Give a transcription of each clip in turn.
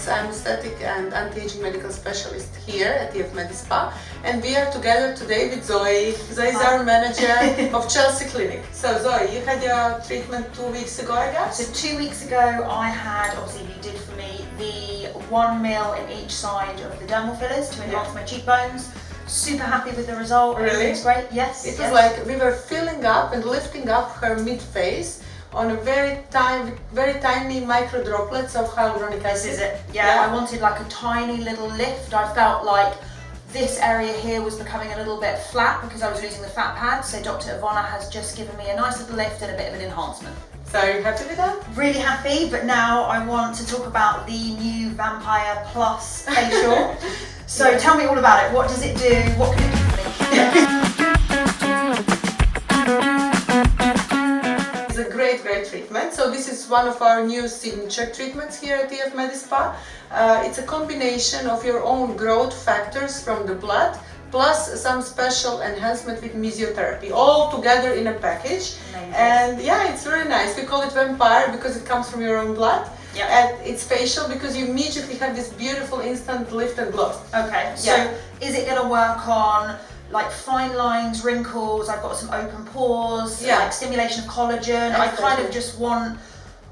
I'm aesthetic and anti-aging medical specialist here at the MEDISPA, and we are together today with Zoe. Zoe is our manager of Chelsea Clinic. So Zoe, you had your treatment 2 weeks ago, I guess? So 2 weeks ago I had, obviously you did for me, the 1 mil in each side of the dermal fillers to enhance my cheekbones. Super happy with the result. Really? It was great, yes. It was like we were filling up and lifting up her mid-face on a very tiny micro droplets of hyaluronic acid. This is it. Yeah, I wanted like a tiny little lift. I felt like this area here was becoming a little bit flat because I was losing the fat pad. So Dr. Ivana has just given me a nice little lift and a bit of an enhancement. So are you happy with that? Really happy, but now I want to talk about the new Vampire Plus facial. So tell me all about it. What does it do? What can it do for me? Great treatment. So this is one of our new signature treatments here at the MEDISPA. It's a combination of your own growth factors from the blood plus some special enhancement with mesiotherapy, all together in a package. Amazing. And yeah, it's very nice. We call it Vampire because it comes from your own blood. Yep. And it's facial because you immediately have this beautiful instant lift and glow. Okay, so is it going to work on like fine lines, wrinkles? I've got some open pores, like stimulation of collagen. Exactly. I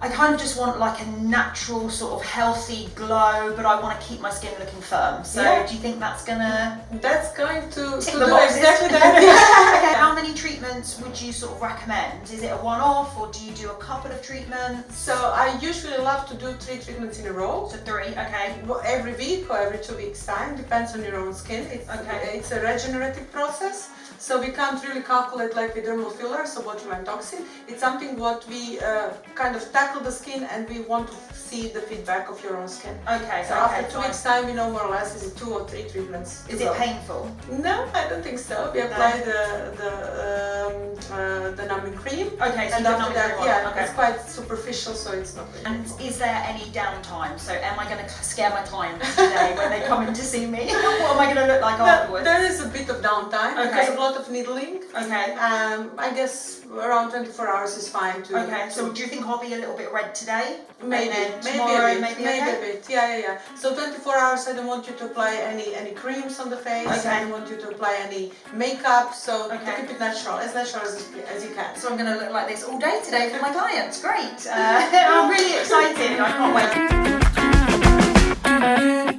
kind of just want like a natural sort of healthy glow, but I want to keep my skin looking firm. So do you think that's going to do exactly that? that. How many treatments would you sort of recommend? Is it a one-off or do you do a couple of treatments? So I usually love to do 3 treatments in a row. So 3, okay. Every week or every 2 weeks time, depends on your own skin. It's a regenerative process. So we can't really calculate like with dermal filler, so botulinum toxin. It's something what we kind of tackle the skin and we want to see the feedback of your own skin. Okay. So after 2 weeks time, we know more or less is it 2 or 3 treatments. Is it painful? No, I don't think so. We apply the numbing cream. Okay, so and after that, okay. It's quite superficial, so it's not really And is there any downtime? So am I going to scare my clients today when they come in to see me? What am I going to look like afterwards? There is a bit of downtime because of a lot of needling. Okay. I guess around 24 hours is fine too. Okay, so do you think I'll be a little bit red today? Maybe tomorrow, maybe a bit. Yeah. So 24 hours, I don't want you to apply any creams on the face. Okay. I don't want you to apply any makeup. So to keep it natural as you can. So I'm going to look like this all day today for my clients. Great. I'm really excited. I can't wait.